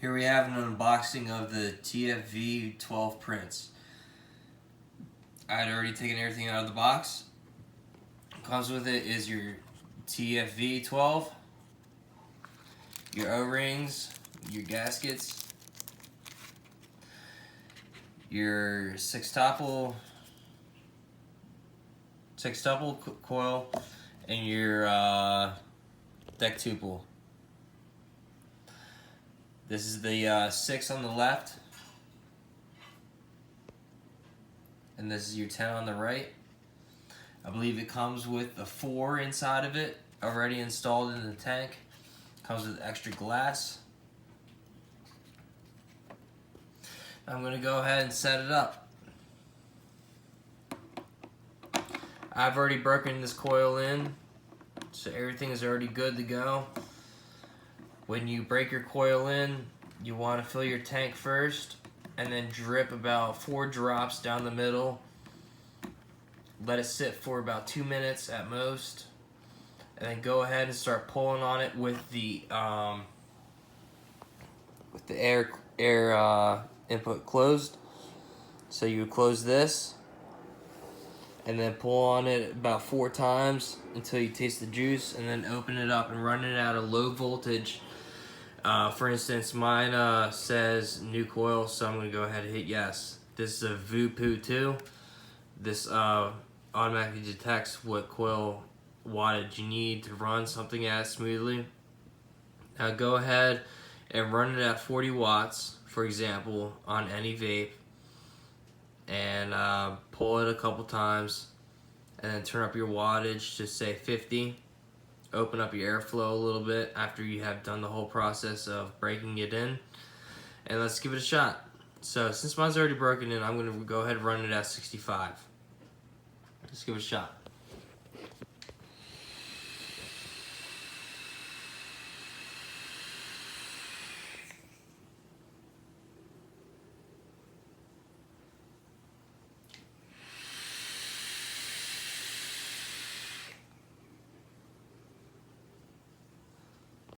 Here we have an unboxing of the TFV12 prints. I had already taken everything out of the box. Comes with it is your TFV12, your O-rings, your gaskets, your sextuple coil, and your dectuple. This is the 6 on the left, and this is your 10 on the right. I believe it comes with the 4 inside of it already installed in the tank. Comes with extra glass. I'm going to go ahead and set it up. I've already broken this coil in, so everything is already good to go. When you break your coil in, you want to fill your tank first and then drip about 4 drops down the middle. Let it sit for about 2 minutes at most, and then go ahead and start pulling on it with the air input closed. So you close this and then pull on it about 4 times until you taste the juice, and then open it up and run it at a low voltage. For instance, mine says new coil, so I'm going to go ahead and hit yes. This is a VU2. This automatically detects what coil wattage you need to run something at smoothly. Now go ahead and run it at 40 watts, for example, on any vape, and pull it a couple times, and then turn up your wattage to say 50. Open up your airflow a little bit after you have done the whole process of breaking it in, and let's give it a shot. So since mine's already broken in, I'm going to go ahead and run it at 65. Let's give it a shot.